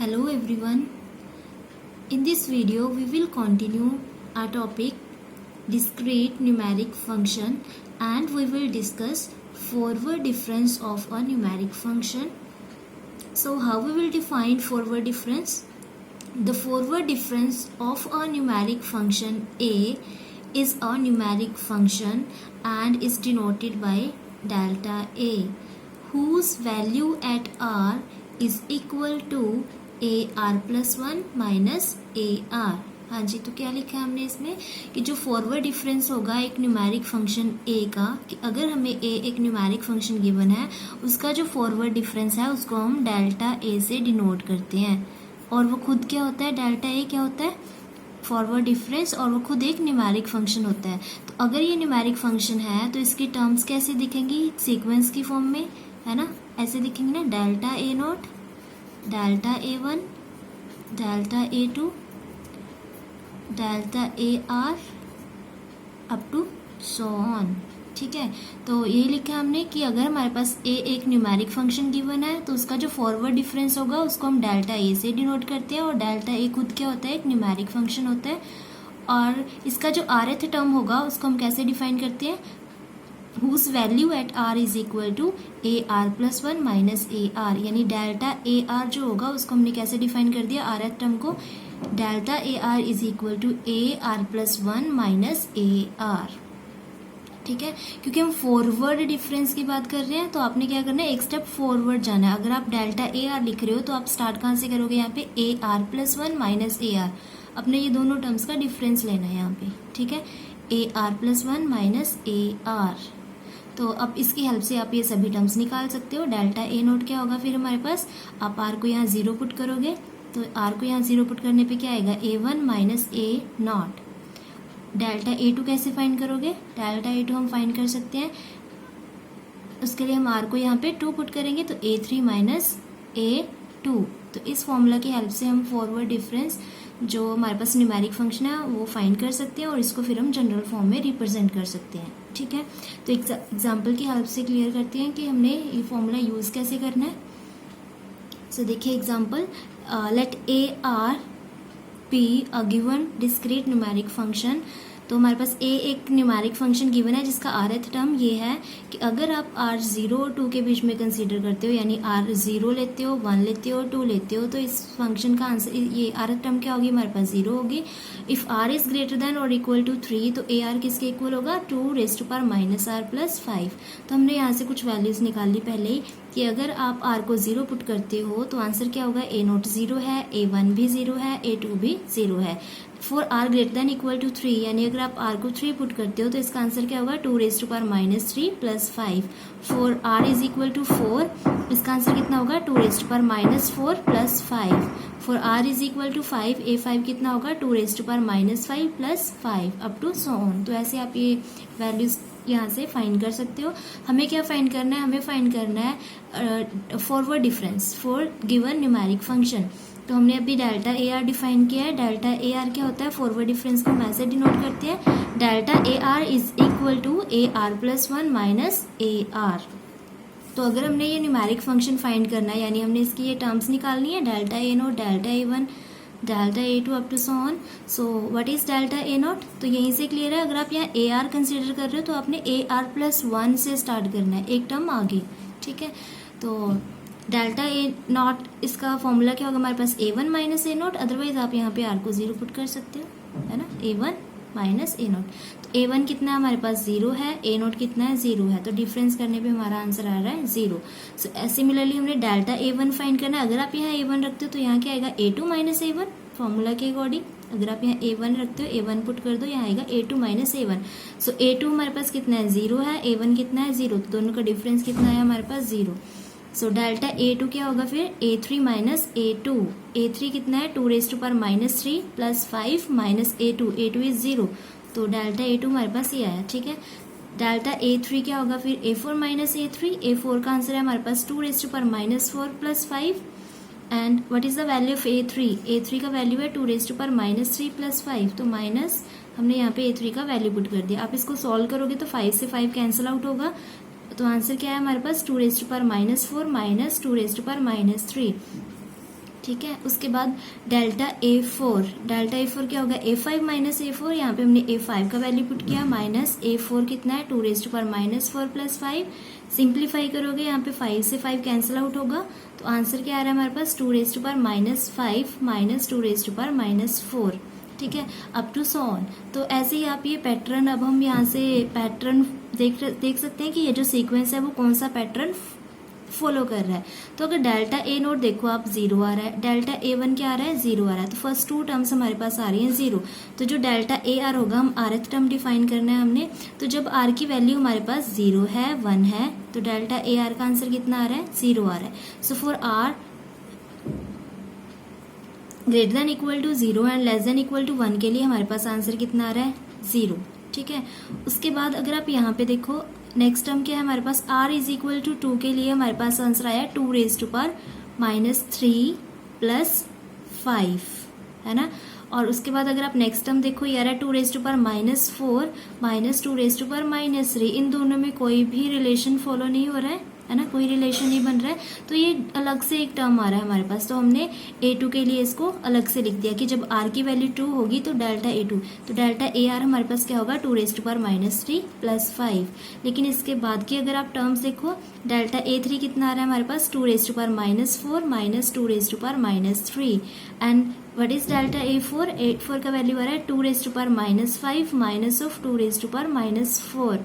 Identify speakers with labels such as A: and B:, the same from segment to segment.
A: Hello everyone. In this video we will continue our topic discrete numeric function and we will discuss forward difference of a numeric function. So how we will define forward difference? The forward difference of a numeric function a is a numeric function and is denoted by delta a whose value at r is equal to A R plus one minus A are. हाँ जी, तो क्या लिखा है हमने इसमें कि जो forward difference होगा एक न्यूमेरिक फंक्शन ए का, कि अगर हमें ए एक न्यूमेरिक फंक्शन गिवन है उसका जो फॉरवर्ड डिफरेंस है उसको हम डेल्टा ए से डिनोट करते हैं। और वो खुद क्या होता है, डेल्टा ए क्या होता है, फॉरवर्ड डिफरेंस, और वो खुद एक न्यूमेरिक फंक्शन होता है। तो अगर ये न्यूमेरिक फंक्शन है तो इसकी टर्म्स कैसे दिखेंगी, सीक्वेंस की फॉर्म में, है ना, ऐसे दिखेंगे ना, delta A nought, delta A one, delta A two, delta A R up to so on. ठीक है, तो ये लिखा हमने कि अगर हमारे पास ए एक न्यूमेरिक फंक्शन गिवन है तो उसका जो फॉरवर्ड डिफरेंस होगा उसको हम डेल्टा ए से डिनोट करते हैं, और डेल्टा ए खुद क्या होता है, एक न्यूमेरिक फंक्शन होता है। और इसका जो rth टर्म होगा उसको हम कैसे डिफाइन करते हैं, whose value at r is equal to a r plus one minus A R, यानी डेल्टा ए आर जो होगा उसको हमने कैसे डिफाइन कर दिया, rth टर्म को, delta A are is equal to A are plus one minus A R. ठीक है, क्योंकि हम फॉरवर्ड डिफरेंस की बात कर रहे हैं तो आपने क्या करना है, एक स्टेप फॉरवर्ड जाना है। अगर आप डेल्टा ए आर लिख रहे हो तो आप स्टार्ट कहाँ से करोगे, यहाँ पे A R plus one minus A are, अपने ये दोनों टर्म्स का डिफरेंस लेना है यहाँ पे। ठीक है, a are plus one minus A R. तो अब इसकी हेल्प से आप ये सभी टर्म्स निकाल सकते हो। डेल्टा ए नोट क्या होगा फिर हमारे पास, आप आर को यहाँ जीरो पुट करोगे तो आर को यहाँ जीरो पुट करने पे क्या आएगा, a one minus a naught. Delta A two कैसे फाइंड करोगे, डेल्टा ए टू हम फाइंड कर सकते हैं, उसके लिए हम आर को यहाँ पे टू पुट करेंगे तो ए थ्री माइनस ए टू। तो इस फॉर्मूला की हेल्प से हम फॉरवर्ड डिफरेंस जो हमारे पास न्यूमेरिक फंक्शन है वो फाइंड कर सकते हैं और इसको फिर हम जनरल फॉर्म में रिप्रेजेंट कर सकते हैं। ठीक है, तो एग्जाम्पल की हेल्प से क्लियर करते हैं कि हमने ये फॉर्मूला यूज कैसे करना है। सो देखिए example, let A R be a given discrete numeric function. तो हमारे पास ए एक न्यूमेरिक फंक्शन गिवन है जिसका rth टर्म ये है कि अगर आप r जीरो और टू के बीच में कंसीडर करते हो, यानी r जीरो लेते हो, वन लेते हो, टू लेते हो, तो इस फंक्शन का आंसर ये rth टर्म क्या होगी, हमारे पास जीरो होगी। If r is greater than और इक्वल टू थ्री तो ए आर किसके इक्वल होगा, two raise to power minus R plus five. तो हमने यहाँ से कुछ वैल्यूज निकाल ली पहले ही कि अगर आप r को जीरो पुट करते हो तो आंसर क्या होगा, ए नोट जीरो है, ए वन भी जीरो है, ए टू भी जीरो है। For are greater than equal to three, यानी अगर आप आर को थ्री पुट करते हो तो इसका आंसर क्या होगा, two raise to power minus three plus five. For are is equal to four, इसका आंसर कितना होगा, two raise to power minus four plus five. For are is equal to five, A five कितना होगा, two raise to power minus five plus five up to so on. तो ऐसे आप ये values यहाँ से फाइंड कर सकते हो। हमें क्या फाइंड करना है, हमें फाइंड करना है forward difference for given numeric function. तो हमने अभी डेल्टा ए आर डिफाइन किया है। डेल्टा ए आर क्या होता है, फॉरवर्ड डिफरेंस को हम ऐसे डिनोट करते हैं, delta A are is equal to A are plus one minus A R. तो अगर हमने ये न्यूमेरिक फंक्शन फाइंड करना है, यानी हमने इसकी ये टर्म्स निकालनी है, delta A nought, delta A one, delta A two up to so on. So what is delta A nought, तो यहीं से क्लियर है। अगर आप यहाँ ए आर कंसिडर कर रहे हो तो आपने ए आर प्लस वन से स्टार्ट करना है, एक टर्म आगे। ठीक है, तो डेल्टा ए नॉट इसका फॉर्मूला क्या होगा, हमारे पास a one minus a naught, otherwise आप यहाँ पे आर को जीरो पुट कर सकते हो, है ना, ए वन माइनस ए नॉट। तो ए वन कितना है हमारे पास, जीरो है, ए नॉट कितना है, जीरो है, तो डिफरेंस करने पे हमारा आंसर आ रहा है जीरो। सो सिमिलरली हमने डेल्टा ए वन फाइंड करना है। अगर आप यहाँ ए वन रखते हो तो यहाँ क्या आएगा, a two minus a one, formula के अकॉर्डिंग। अगर आप यहाँ ए वन रखते हो, ए वन पुट कर दो, यहाँ आएगा a two minus a one. So a two हमारे पास कितना है, जीरो है, ए वन कितना है, जीरो, तो दोनों का डिफरेंस कितना है हमारे पास, जीरो। सो डेल्टा ए टू क्या होगा फिर, a three minus a two, a three कितना है, two raise to power minus three plus five minus a two is zero, तो डेल्टा ए टू हमारे पास ये आया। ठीक है, डेल्टा ए थ्री क्या होगा फिर, a four minus a three, a four का आंसर है हमारे पास two raise to power minus four plus five. And what is the value of a three, a three का वैल्यू है two raise to power minus three plus five, तो minus हमने यहाँ पे ए थ्री का वैल्यू पुट कर दिया। आप इसको सॉल्व करोगे तो फाइव से फाइव कैंसिल आउट होगा, तो आंसर क्या है हमारे पास, two raise to power minus four minus two raise to power minus three. ठीक है। उसके बाद डेल्टा A4, डेल्टा A4 क्या होगा, A5 माइनस A4, यहाँ पे हमने A5 का वैल्यू पुट किया, माइनस A4 कितना है 2⁻⁻4 प्लस 5, सिंप्लीफाई करोगे यहाँ पे 5 से 5 कैंसिल आउट होगा, तो आंसर क्या आ रहा है हमारे पास 2⁻5 माइनस 2⁻4, ठीक है, अप टू सो ऑन। तो ऐसे ही आप ये पैटर्न, अब हम यहाँ से पैटर्न देख सकते हैं कि ये जो सीक्वेंस है वो कौन सा पैटर्न फॉलो कर रहा है। तो अगर डेल्टा ए नोट देखो आप 0 आ रहा है, डेल्टा A1 क्या आ रहा है 0 आ रहा है, तो फर्स्ट टू टर्म्स हमारे पास आ रही हैं 0। तो जो डेल्टा AR होगा, हम rth टर्म डिफाइन करना है हमने, तो जब r की वैल्यू हमारे पास 0 है 1 है, तो डेल्टा AR का आंसर कितना आ रहा है 0 आ रहा है। So for r greater than equal to 0 and less than equal to 1 के लिए हमारे पास आंसर कितना आ रहा है 0, ठीक है। उसके बाद अगर आप यहाँ पे देखो नेक्स्ट टर्म क्या है हमारे पास, r इज इक्वल टू 2 के लिए हमारे पास आंसर आया 2⁻³ प्लस 5, है ना। और उसके बाद अगर आप नेक्स्ट टर्म देखो, ये आ रहा है 2⁻⁴ माइनस 2⁻3, इन दोनों में कोई भी रिलेशन फॉलो नहीं हो रहा है ना, कोई रिलेशन नहीं बन रहा है, तो ये अलग से एक टर्म आ रहा है हमारे पास। तो हमने A2 के लिए इसको अलग से लिख दिया कि जब r की वैल्यू 2 होगी तो डेल्टा A2, तो डेल्टा AR हमारे पास क्या होगा 2⁻³ प्लस 5। लेकिन इसके बाद की अगर आप टर्म्स देखो, डेल्टा A3 कितना आ रहा है हमारे पास 2⁻⁴ minus 2⁻3, and what is delta A4 का वैल्यू आ रहा है 2⁻5 माइनस ऑफ 2⁻4।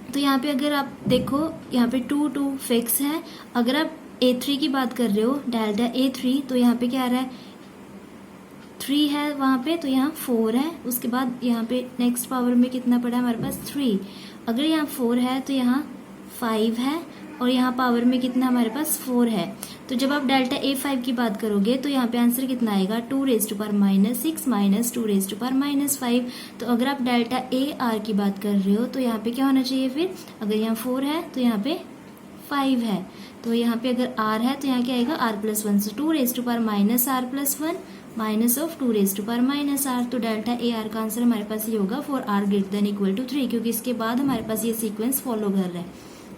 A: तो यहाँ पे अगर आप देखो, यहाँ पे 2 फिक्स है। अगर आप A3 की बात कर रहे हो, डेल्टा A3, तो यहाँ पे क्या आ रहा है 3 है वहाँ पे, तो यहाँ 4 है। उसके बाद यहाँ पे नेक्स्ट पावर में कितना पड़ा है हमारे पास 3, अगर यहाँ 4 है तो यहाँ 5 है, और यहाँ पावर में कितना हमारे पास 4 है। तो जब आप डेल्टा A5 की बात करोगे तो यहाँ पे आंसर कितना आएगा 2⁻6 माइनस 2⁻5। तो अगर आप डेल्टा AR की बात कर रहे हो तो यहाँ पे क्या होना चाहिए फिर, अगर यहाँ 4 है तो यहाँ पे 5 है, तो यहाँ पे अगर R है तो यहाँ क्या आएगा R+1, so 2⁻R plus 1 minus of 2⁻R। तो डेल्टा AR का आंसर हमारे पास ये होगा for R greater than equal to 3, क्योंकि इसके बाद हमारे पास ये सीक्वेंस फॉलो कर रहा है,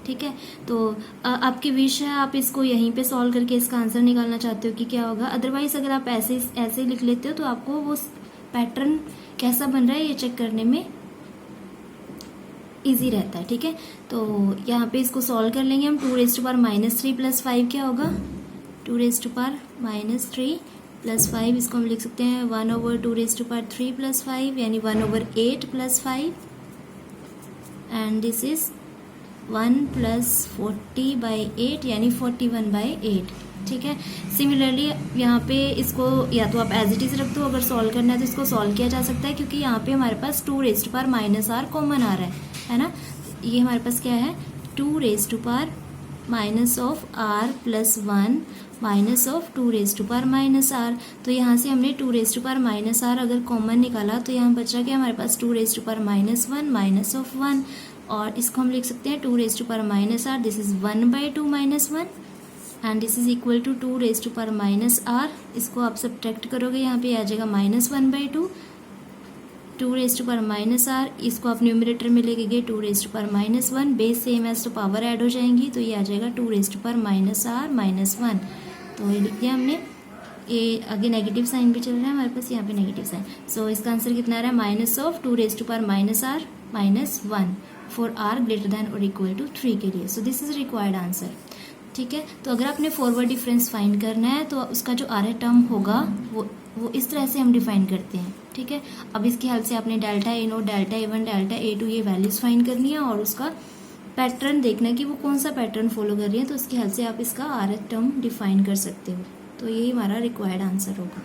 A: ठीक है। तो आपकी विश है आप इसको यहीं पे सॉल्व करके इसका आंसर निकालना चाहते हो कि क्या होगा, अदरवाइज अगर आप ऐसे लिख लेते हो तो आपको वो पैटर्न कैसा बन रहा है ये चेक करने में इजी रहता है, ठीक है। तो यहाँ पे इसको सॉल्व कर लेंगे हम। 2⁻³ प्लस 5 क्या होगा 2⁻³ प्लस 5, इसको हम लिख सकते हैं 1/2⁻³ प्लस 5, यानी 1/8 plus 5, and this is 1 plus 40/8 यानी 41/8, ठीक है। सिमिलरली यहाँ पे इसको या तो आप एज इट इज रख दो, अगर सॉल्व करना है तो इसको सॉल्व किया जा सकता है, क्योंकि यहाँ पे हमारे पास 2⁻⁻R कॉमन आ रहा है ना। ये हमारे पास क्या है 2⁻⁻ of R plus 1 minus of 2⁻⁻R। तो यहाँ से हमने 2⁻⁻R अगर कॉमन निकाला तो यहाँ बचा क्या हमारे पास 2⁻⁻1 माइनस ऑफ 1, और इसको हम लिख सकते हैं 2⁻⁻R, this is 1/2 minus 1, and this is equal to 2⁻⁻R। इसको आप सब्ट्रैक्ट करोगे, यहाँ पे आ जाएगा -1/2, 2⁻⁻R, इसको आप न्यूमरेटर में लेके गए 2⁻1, बेस सेम एज तो पावर ऐड हो जाएंगी, तो ये आ जाएगा 2⁻⁻R माइनस 1। तो ये लिख दिया हमने। ये आगे नेगेटिव साइन भी चल रहा है हमारे पास, यहाँ पे नेगेटिव साइन, सो इसका आंसर कितना आ रहा है minus of 2⁻⁻R minus 1 for R greater than और इक्वल टू 3 के लिए। So this is required answer, ठीक है। तो अगर आपने फॉरवर्ड डिफरेंस फाइंड करना है तो उसका जो rth टर्म होगा वो इस तरह से हम डिफाइन करते हैं, ठीक है। अब इसकी हेल्प से आपने delta A0, delta A1, delta A2 ये वैल्यूज फाइंड करनी है और उसका पैटर्न देखना है कि वो कौन सा पैटर्न फॉलो कर रही है, तो उसकी हेल्प से आप इसका rth टर्म डिफाइन कर सकते हो। तो यही हमारा रिक्वायर्ड आंसर होगा।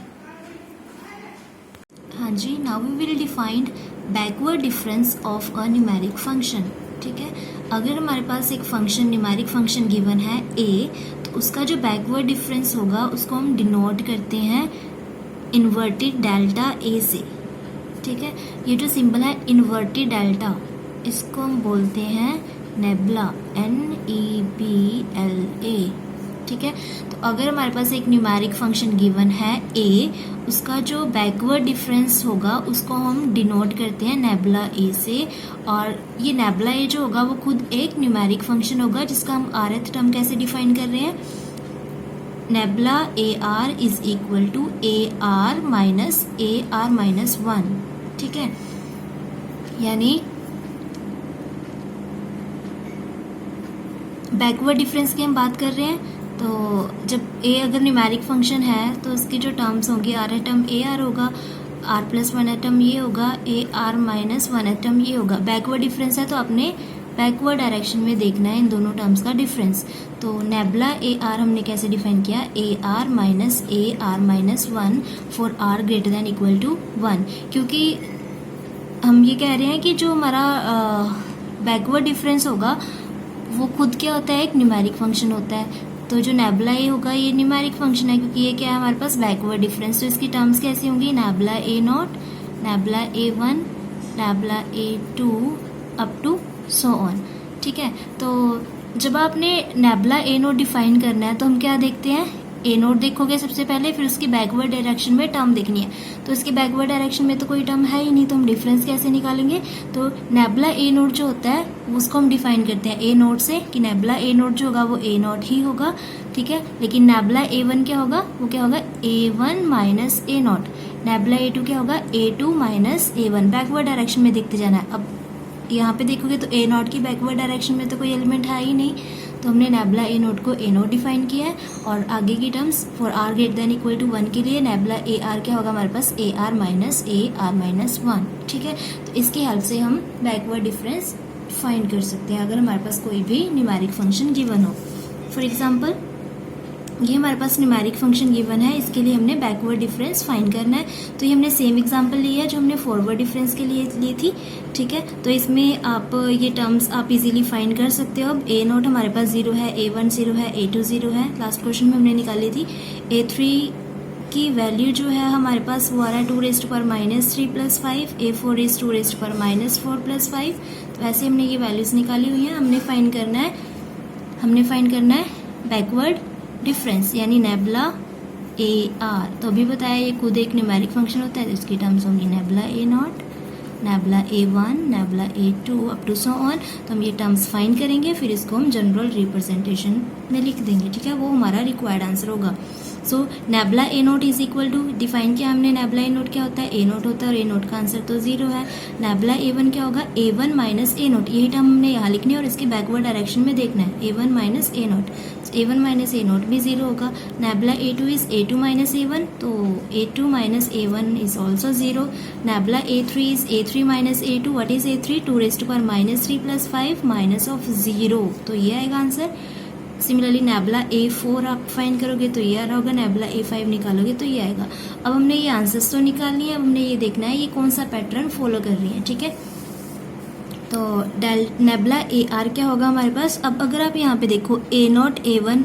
A: हाँ जी, now we will define backward difference of a numeric function, ठीक है। अगर हमारे पास एक फंक्शन न्यूमेरिक फंक्शन गिवन है a, तो उसका जो बैकवर्ड डिफरेंस होगा उसको हम डिनोट करते हैं इन्वर्टेड डेल्टा a से, ठीक है। ये जो सिंबल है इन्वर्टेड डेल्टा, इसको हम बोलते हैं नेबुला, NEBLA, ठीक है। तो अगर हमारे पास एक न्यूमेरिक फंक्शन गिवन है a, उसका जो बैकवर्ड डिफरेंस होगा उसको हम डिनोट करते हैं नेबुला a से, और ये नेबुला a जो होगा वो खुद एक न्यूमेरिक फंक्शन होगा जिसका हम rth टर्म कैसे डिफाइन कर रहे हैं, nabla A are is equal to A R minus 1, ठीक है। यानी बैकवर्ड डिफरेंस की हम बात कर रहे हैं, तो जब ए अगर न्यूमेरिक फंक्शन है तो उसकी जो टर्म्स होंगी, आर टर्म ए आर होगा, आर प्लस 1 टर्म ये होगा, ए आर माइनस 1 टर्म ये होगा। बैकवर्ड डिफरेंस है तो अपने बैकवर्ड डायरेक्शन में देखना है इन दोनों टर्म्स का डिफरेंस। तो नेबुला ए आर हमने कैसे डिफाइन किया, A R minus 1 for are greater than equal to 1, क्योंकि हम ये कह रहे हैं कि जो हमारा बैकवर्ड डिफरेंस होगा वो खुद क्या होता है, एक न्यूमेरिक फंक्शन होता है। तो जो नेबुला ए होगा ये न्यूमेरिक फंक्शन है, क्योंकि ये क्या है हमारे पास बैकवर्ड डिफरेंस। तो इसकी टर्म्स कैसी होंगी, nabla A nought, nabla A one, nabla A two up to so on, ठीक है। तो जब आपने नेबुला ए नोट डिफाइन करना है तो हम क्या देखते हैं, ए नोट देखोगे सबसे पहले, फिर उसकी बैकवर्ड डायरेक्शन में टर्म देखनी है। तो इसकी बैकवर्ड डायरेक्शन में तो कोई टर्म है ही नहीं, तो हम डिफरेंस कैसे निकालेंगे। तो नेबुला ए नोट जो होता है उसको हम डिफाइन करते हैं ए नोट से, कि नेबुला ए नोट जो होगा वो ए नोट ही होगा, ठीक है। लेकिन नेबुला ए वन क्या होगा, वो क्या होगा, a one minus a naught. Nabla a two क्या होगा, a two minus a one. Backward direction में देखते जाना है। अब यहाँ पे देखोगे तो ए नॉट की बैकवर्ड डायरेक्शन में तो कोई एलिमेंट है ही नहीं, तो हमने नेबुला ए नोट को ए नोट डिफाइन किया है। और आगे की terms for are greater than equal to 1 के लिए नेबुला ए आर क्या होगा हमारे पास, ए आर माइनस 1, ठीक है। तो इसकी हेल्प से हम बैकवर्ड डिफरेंस फाइंड कर सकते हैं अगर हमारे पास कोई भी न्यूमेरिक फंक्शन गिवन हो। फॉर एग्जाम्पल ये हमारे पास न्यूमेरिक फंक्शन गिवन है, इसके लिए हमने बैकवर्ड डिफरेंस फाइंड करना है। तो ये हमने सेम एग्जांपल लिया है जो हमने फॉरवर्ड डिफरेंस के लिए ली थी, ठीक है। तो इसमें आप ये टर्म्स आप इजीली फाइंड कर सकते हो। अब ए नोट हमारे पास 0 है, A1 0 है, A2 0 है, लास्ट क्वेश्चन में हमने निकाली थी। A3 की वैल्यू जो है हमारे पास वो आ रहा है 2⁻³ + 5, A4 इज 2⁻⁴ + 5। तो ऐसे हमने ये वैल्यूज निकाली हुई हैं। हमने फाइंड करना है बैकवर्ड डिफरेंस, यानी नेबुला ए आर। तो अभी बताया ये खुद एक न्यूमेरिक फंक्शन होता है, तो इसकी टर्म्स होंगी nabla A nought, nabla A one, nabla A two up to so on. तो हम ये टर्म्स फाइंड करेंगे, फिर इसको हम जनरल रिप्रेजेंटेशन में लिख देंगे, ठीक है। वो हमारा रिक्वायर्ड आंसर होगा। So nabla a naught is equal to, define किया हमने नेबुला ए नोट क्या होता है, ए नोट होता है, और ए नोट का आंसर तो 0 है। नेबुला ए1 क्या होगा, A1 माइनस ए नोट, यही टर्म हमने यहाँ लिखनी है और इसकी बैकवर्ड डायरेक्शन में देखना है, A1 minus a note. A1 minus a note भी 0 होगा। Nebula A2 is A2 minus A1, तो A2 minus A1 is also 0। Nebula A3 is A3 minus A2, what is A3, 2⁻³ + 5 minus of 0, तो ये आएगा answer. Similarly nebula A4 आप find करोगे तो ये आ रहा होगा, नेबुला A5 निकालोगे तो ये आएगा। अब हमने ये आंसर्स तो निकाल लिए, अब हमने ये देखना है ये कौन सा पैटर्न फॉलो कर रही है, ठीक है। तो नेबुला ए आर क्या होगा हमारे पास। अब अगर आप यहाँ पे देखो ए नॉट A1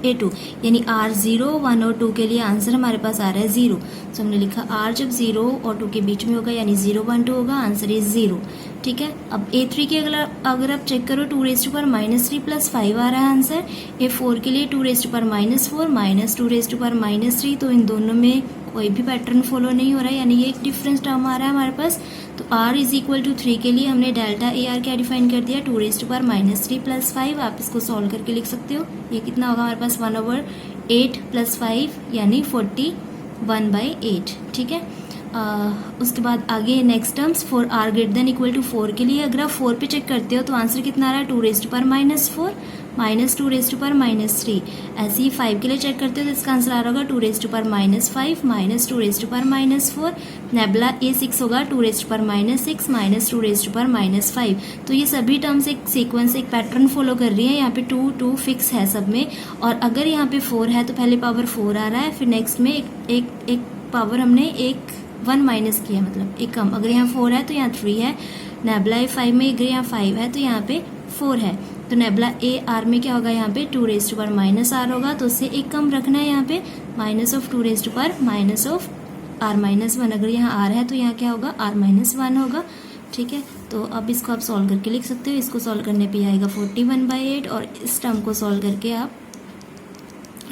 A: A2, यानी R 0, 1 और 2 के लिए आंसर हमारे पास आ रहा है 0। तो हमने लिखा R जब 0 और 2 के बीच में होगा यानी 0 1 2 होगा, आंसर इज 0, ठीक है। अब A3 के अगर आप चेक करो 2⁻³ + 5 आ रहा है आंसर। A4 के लिए 2⁻⁴ माइनस 2⁻3, तो इन दोनों में कोई भी पैटर्न फॉलो नहीं हो रहा है, यानी ये एक डिफरेंस टर्म आ रहा है हमारे पास। तो R इज इक्वल टू 3 के लिए हमने डेल्टा ए आर क्या डिफाइन कर दिया, 2⁻³ + 5। आप इसको सॉल्व करके लिख सकते हो, ये कितना होगा हमारे पास 1/8 + 5 यानी 41/8, ठीक है। उसके बाद आगे next terms for R greater than equal to 4 के लिए अगर आप 4 पे चेक करते हो तो आंसर कितना आ रहा है, 2⁻⁴ माइनस 2⁻³ ऐसे ही 5 के लिए चेक करते हो तो इसका आंसर आ रहा होगा 2⁻5 माइनस 2⁻⁴। नेबुला A6 होगा 2⁻6 माइनस 2⁻5। तो ये सभी टर्म्स एक सीक्वेंस, एक पैटर्न फॉलो कर रही है। यहाँ पे 2 फिक्स है सब में, और अगर यहाँ पे 4 है तो पहले पावर 4 आ रहा है, फिर नेक्स्ट में एक पावर हमने 1 माइनस किया, मतलब एक कम। अगर यहाँ 4 है तो यहाँ 3 है। नेबुला A5 में अगर यहाँ 5 है तो यहाँ पे 4 है। तो नेबुला AR में क्या होगा, यहाँ पे 2⁻⁻R होगा, तो उससे एक कम रखना है यहाँ पे, -2⁻⁻R-1। अगर यहाँ R है तो यहाँ क्या होगा, R-1 होगा, ठीक है। तो अब इसको आप सॉल्व करके लिख सकते हो। इसको सॉल्व करने पे आएगा 41/8, और इस टर्म को सॉल्व करके आप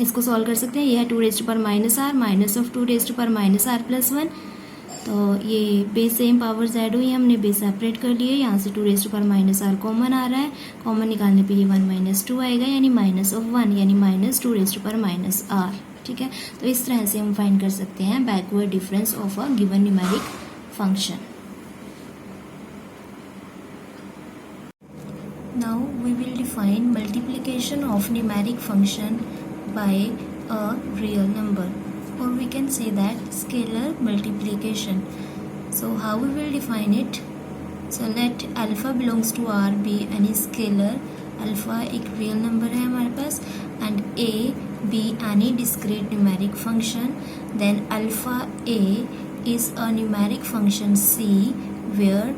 A: इसको सॉल्व कर सकते हैं। यह है 2⁻⁻R माइनस 2⁻⁻R + 1। तो ये बेस सेम पावर्स ऐड हुई, हमने बेस सेपरेट कर लिए, यहाँ से 2 raise to power minus r common आ रहा है, कॉमन निकालने पे ये 1 माइनस 2 आएगा, यानी माइनस ऑफ 1 यानी minus 2 raise to power minus R. ठीक है, तो इस तरह से हम फाइंड कर सकते हैं backward difference of a given numeric function. Now we will define multiplication of numeric function by a real number, or we can say that scalar multiplication. So how we will define it? So let alpha belongs to R be any scalar, alpha एक real number है हमारे पास, and a be any discrete numeric function, then alpha a is a numeric function c where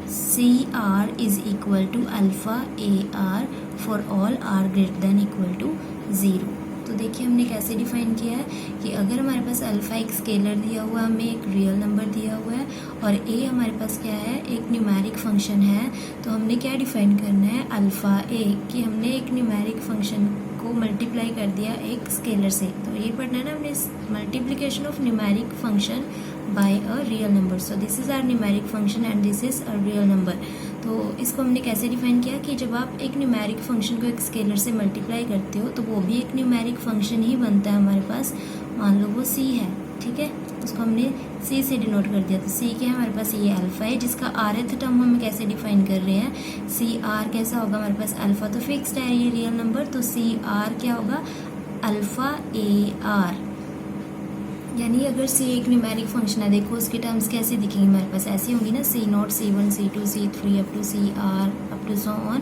A: CR is equal to alpha AR for all R greater than equal to 0। तो देखिए हमने कैसे define किया है कि अगर हमारे पास अल्फ़ा एक स्केलर दिया हुआ है, हमें एक रियल नंबर दिया हुआ है, और ए हमारे पास क्या है, एक न्यूमेरिक फंक्शन है, तो हमने क्या डिफाइन करना है, अल्फ़ा ए, कि हमने एक न्यूमेरिक फंक्शन को मल्टीप्लाई कर दिया एक स्केलर से। तो ये पढ़ना है ना हमने, multiplication of numeric function by a real number. So this is our numeric function and this is a real number. तो इसको हमने कैसे डिफाइन किया कि जब आप एक न्यूमेरिक फंक्शन को एक स्केलर से मल्टीप्लाई करते हो तो वो भी एक न्यूमेरिक फंक्शन ही बनता है हमारे पास। मान लो वो c है, ठीक है, उसको हमने c से डिनोट कर दिया। तो c क्या है हमारे पास, ये अल्फ़ा है, जिसका rth टर्म हम कैसे डिफाइन कर रहे हैं, सी आर कैसा होगा हमारे पास, अल्फ़ा तो फिक्स्ड है ये रियल नंबर, तो सी आर क्या होगा, अल्फ़ा ए आर। यानी अगर c एक न्यूमेरिक फंक्शन है, देखो उसकी टर्म्स कैसे दिखेंगी हमारे पास, ऐसी होंगी ना, c0, c1, c2, c3 up to cr up to so on.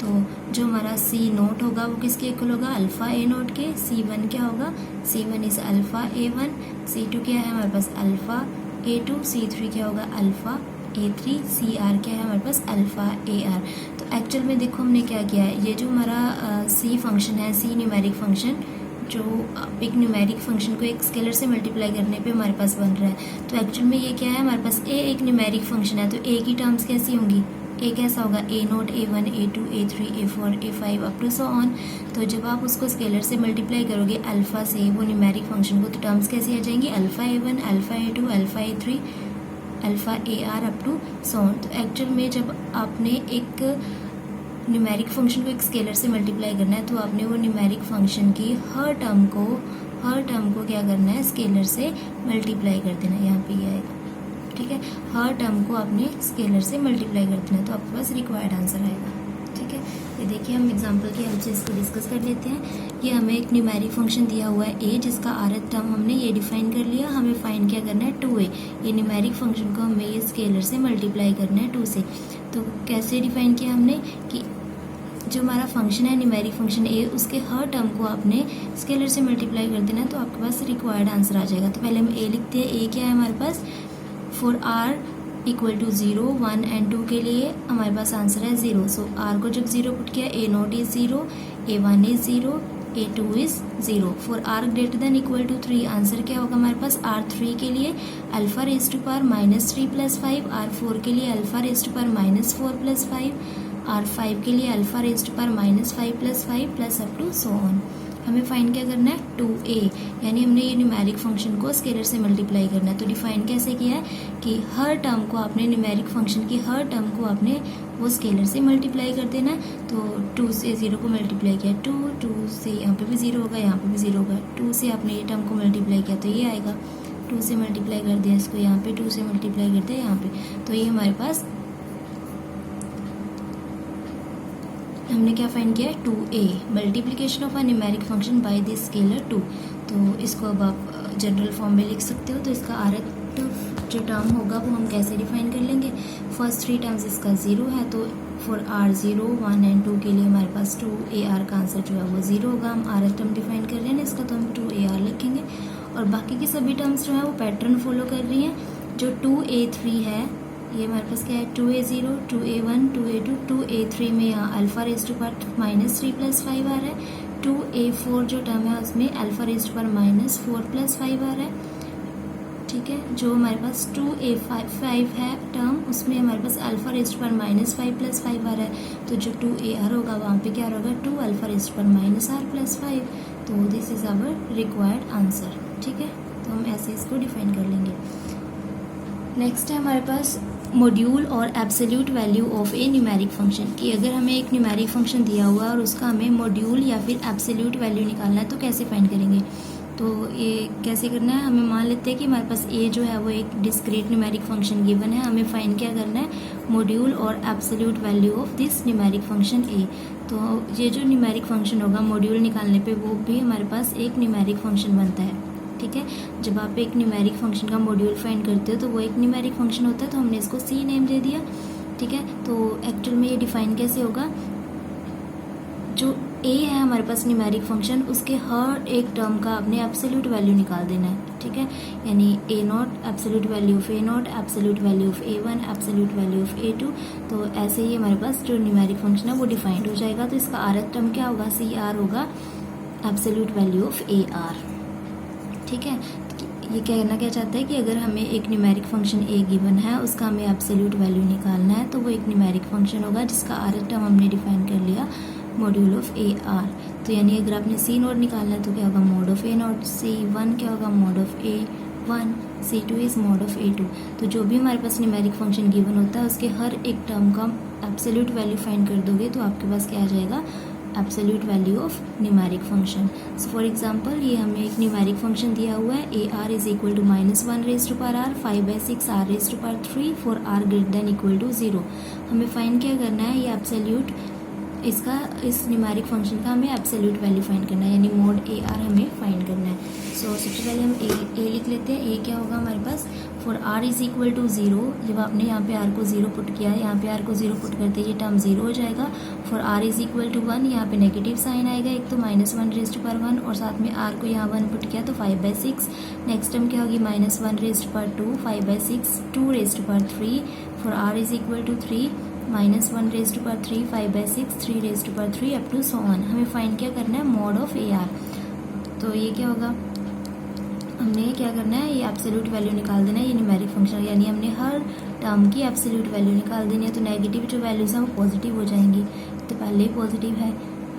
A: तो जो हमारा c0 होगा वो किसके इक्वल होगा, अल्फ़ा ए नोट के। c1 क्या होगा, c1 is alpha a1, c2 क्या है हमारे पास, अल्फ़ा a2, c3 क्या होगा, अल्फ़ा a3, cr क्या है हमारे पास, अल्फ़ा ar। तो एक्चुअल में देखो हमने क्या किया है, ये जो हमारा c फंक्शन है, c न्यूमेरिक फंक्शन, जो एक न्यूमेरिक फंक्शन को एक स्केलर से मल्टीप्लाई करने पे हमारे पास बन रहा है, तो एक्चुअल में ये क्या है हमारे पास, ए एक न्यूमेरिक फंक्शन है, तो ए की टर्म्स कैसी होंगी, ए कैसा होगा, a0, a1, a2, a3, a4, a5 up to so on. तो जब आप उसको स्केलर से मल्टीप्लाई करोगे अल्फ़ा से वो न्यूमेरिक फंक्शन को, तो टर्म्स कैसी आ जाएंगी, alpha a1, alpha a2, alpha a3, alpha ar up to so on. तो एक्चुअल में जब आपने एक न्यूमेरिक फंक्शन को एक स्केलर से मल्टीप्लाई करना है, तो आपने वो न्यूमेरिक फंक्शन की हर टर्म को क्या करना है, स्केलर से मल्टीप्लाई कर देना। यहाँ पे ये आएगा, ठीक है, हर टर्म को आपने स्केलर से मल्टीप्लाई कर देना, तो आपके पास रिक्वायर्ड आंसर आएगा। ठीक है, ये देखिए हम एग्जांपल की हेल्प से इसको डिस्कस कर लेते हैं। ये हमें एक न्यूमेरिक फंक्शन दिया हुआ है a, जिसका rth टर्म हमने ये डिफाइन कर लिया, हमें फाइंड क्या करना है, 2a। ये न्यूमेरिक फंक्शन को हमें ये स्केलर से मल्टीप्लाई करना है 2 से। तो कैसे डिफाइन किया हमने कि जो हमारा फंक्शन है न्यूमेरिक फंक्शन a, उसके हर टर्म को आपने स्केलर से मल्टीप्लाई कर देना, तो आपके पास रिक्वायर्ड आंसर आ जाएगा। तो पहले हम a लिखते हैं, a क्या है हमारे पास, for r equal to 0, 1 and 2 के लिए हमारे पास आंसर है 0। सो r को जब 0 पुट किया, a0 is 0, a1 is 0, a2 is 0। For r greater than equal to 3 answer क्या होगा हमारे पास, r3 के लिए alpha raise to power -3 + 5, r4 के लिए alpha raise to power -4 + 5, r5 के लिए alpha raise to power -5 + 5 plus up to so on. हमें फाइंड क्या करना है, 2a, यानी हमने ये न्यूमेरिक फंक्शन को स्केलर से मल्टीप्लाई करना है। तो डिफाइन कैसे किया है कि हर टर्म को आपने न्यूमेरिक फंक्शन की हर टर्म को आपने वो स्केलर से मल्टीप्लाई कर देना है। तो 2 से 0 को मल्टीप्लाई किया, 2 से यहाँ पे भी 0 होगा, यहाँ पे भी 0 होगा, 2 से आपने ये टर्म को मल्टीप्लाई किया तो ये आएगा, 2 से मल्टीप्लाई कर दिया इसको यहाँ पे, 2 से मल्टीप्लाई कर दिया यहाँ पे, तो ये हमारे पास हमने क्या फाइंड किया, 2a, multiplication of a numeric function by this scalar 2। तो इसको अब आप जनरल फॉर्म में लिख सकते हो। तो इसका rth जो टर्म होगा वो हम कैसे डिफाइन कर लेंगे, फर्स्ट 3 टर्म्स इसका 0 है, तो फॉर r0, 1 एंड 2 के लिए हमारे पास 2ar का आंसर जो है वो 0 होगा। हम rth टर्म डिफाइन कर रहे हैं ना इसका, तो हम 2ar लिखेंगे, और बाकी की सभी टर्म्स जो है वो पैटर्न फॉलो कर रही हैं। जो 2a3 है ये हमारे पास क्या है, 2a0, 2a1, 2a2, 2a3 में यहाँ अल्फ़ा रेज़ टू पावर -3 + 5 आ रहा है। 2a4 जो टर्म है उसमें अल्फ़ा रेज़ टू पावर -4 + 5 आ रहा है। ठीक है, जो हमारे पास 2a5 है टर्म, उसमें हमारे पास अल्फ़ा रेज़ टू पावर -5 + 5 आ रहा है। तो जो 2ar होगा वहाँ पे क्या होगा, 2 alpha raise to power -r + 5। तो this is our required answer. ठीक है, तो हम ऐसे इसको डिफाइन कर लेंगे। नेक्स्ट है हमारे पास मॉड्यूल और absolute value of A numeric function, कि अगर हमें एक न्यूमेरिक फंक्शन दिया हुआ है और उसका हमें मॉड्यूल या फिर एब्सोल्यूट वैल्यू निकालना है तो कैसे फाइंड करेंगे। तो ये कैसे करना है, हमें मान लेते हैं कि हमारे पास ए जो है वो एक डिस्क्रीट न्यूमेरिक फंक्शन गिवन है, हमें फाइंड क्या करना है, मॉड्यूल और absolute value of this numeric function a. तो ये जो न्यूमेरिक फंक्शन होगा मॉड्यूल निकालने पे वो भी हमारे पास एक न्यूमेरिक फंक्शन बनता है। ठीक है, जब आप एक न्यूमेरिक फंक्शन का मॉड्यूल फाइंड करते हो तो वो एक न्यूमेरिक फंक्शन होता है, तो हमने इसको सी नेम दे दिया। ठीक है, तो एक्चुअल में ये डिफाइन कैसे होगा, जो ए है हमारे पास न्यूमेरिक फंक्शन, उसके हर एक टर्म का आपने एब्सोल्यूट वैल्यू निकाल देना है। ठीक है, यानी a naught absolute value of a naught, absolute value of a one, absolute value of a two. तो ऐसे ही हमारे पास जो न्यूमेरिक फंक्शन है वो डिफाइंड हो जाएगा। तो इसका आरथ टर्म क्या होगा, सी आर होगा, absolute value of A R. ठीक है, ये कहना क्या चाहता है कि अगर हमें एक न्यूमेरिक फंक्शन ए गिवन है, उसका हमें एब्सोल्यूट वैल्यू निकालना है, तो वो एक न्यूमेरिक फंक्शन होगा जिसका आरथ टर्म हमने डिफाइन कर लिया, मॉड्यूल ऑफ ए आर। तो यानी अगर आपने सी नॉट निकालना है तो क्या होगा, mod of a naught, c one क्या होगा, mod of a one, c two is mod of a two. तो जो भी हमारे पास न्यूमेरिक फंक्शन गिवन होता है उसके हर एक टर्म का एब्सोल्यूट वैल्यू फाइंड कर दोगे तो आपके पास क्या आ जाएगा, absolute value of numeric function. So for example ये हमें एक न्यूमेरिक फंक्शन दिया हुआ है, a are is equal to -1 raise to power r, 5/6 r raise to power 3 for are greater than equal to 0। हमें फाइंड क्या करना है, ये एब्सोल्यूट इसका, इस न्यूमेरिक फंक्शन का हमें एब्सोल्यूट वैल्यू फाइंड करना है, यानी मॉड ए आर हमें फाइंड करना है। सो सबसे पहले हम ए लिख लेते हैं। ए क्या होगा हमारे पास, for are is equal to 0, जब आपने यहाँ पे आर को 0 पुट किया है, यहाँ पे आर को 0 पुट करते ये टर्म 0 हो जाएगा। For are is equal to 1, यहाँ पे नेगेटिव साइन आएगा, एक तो -1 रेज टू पावर 1 और साथ में आर को यहाँ 1 पुट किया तो 5/6। नेक्स्ट टर्म क्या होगी, -1 raise to power 2, 5/6, 2 raise to power 3। For are is equal to 3, -1 raise to power 3, 5/6, 3 raise to power 3 up to so on. हमें फाइंड क्या करना है, मॉड ऑफ ए आर। तो ये क्या होगा, हमने क्या करना है, ये एब्सोल्यूट वैल्यू निकाल देना है, ये न्यूमेरिक फंक्शन, यानी हमने हर टर्म की एब्सोल्यूट वैल्यू निकाल देनी है। तो नेगेटिव जो वैल्यूज हैं वो पॉजिटिव हो जाएंगी, तो पहले ही पॉजिटिव है,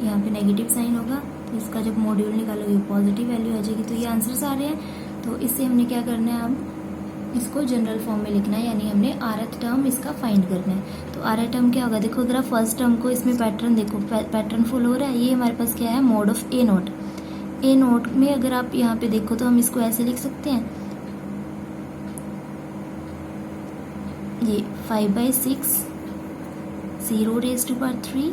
A: यहाँ पे नेगेटिव साइन होगा, तो इसका जब मॉड्यूल निकालोगे पॉजिटिव वैल्यू आ जाएगी। तो ये आंसर्स आ रहे हैं। तो इससे हमने क्या करना है, अब इसको जनरल फॉर्म में लिखना है, यानी हमने आरथ टर्म इसका फाइंड करना है। तो आरथ टर्म क्या होगा, देखो अगर आप फर्स्ट टर्म को इसमें पैटर्न देखो, पैटर्न फॉलो हो रहा है। ये हमारे पास क्या है, mod of a not. A note में अगर आप यहाँ पे देखो तो हम इसको ऐसे लिख सकते हैं, ये 5/6 0 रेज टू पावर 3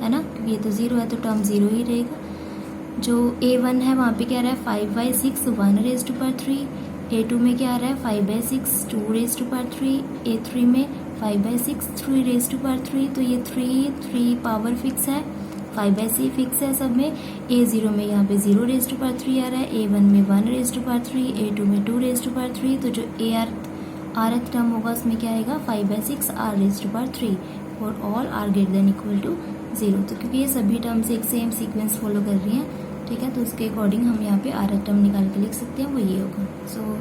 A: है ना, क्योंकि ये तो 0 है तो टर्म 0 ही रहेगा। जो A1 है वहाँ पे क्या रहा है, 5/6 1 रेज टू पावर 3। A2 में क्या आ रहा है, 5/6 2 रेज टू पावर 3। A3 में 5/6 3 रेज टू पावर 3। तो ये 3 पावर फिक्स है, 5/6 फिक्स है सब में। A0 में यहाँ पे 0 रेज टू पावर 3 आ रहा है, A1 में 1 रेज टू पावर 3, A2 में 2 रेज टू पावर 3। तो जो आरथ टर्म होगा उसमें क्या आएगा, 5/6 r raise to power 3 for all r greater than equal to 0। तो क्योंकि ये सभी टर्म्स एक सेम सीक्वेंस फॉलो कर रही हैं, ठीक है, तो उसके अकॉर्डिंग हम यहाँ पे आरथ टर्म निकाल के लिख सकते हैं, वो ये होगा। सो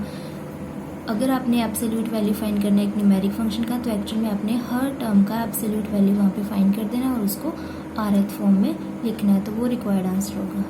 A: अगर आपने एब्सोल्यूट वैल्यू फाइंड करना है एक न्यूमेरिक फंक्शन का, तो एक्चुअल में आपने हर टर्म का एब्सोल्यूट वैल्यू वहाँ पे फाइंड कर देना और उसको आरथ फॉर्म में लिखना है, तो वो रिक्वायर्ड आंसर होगा।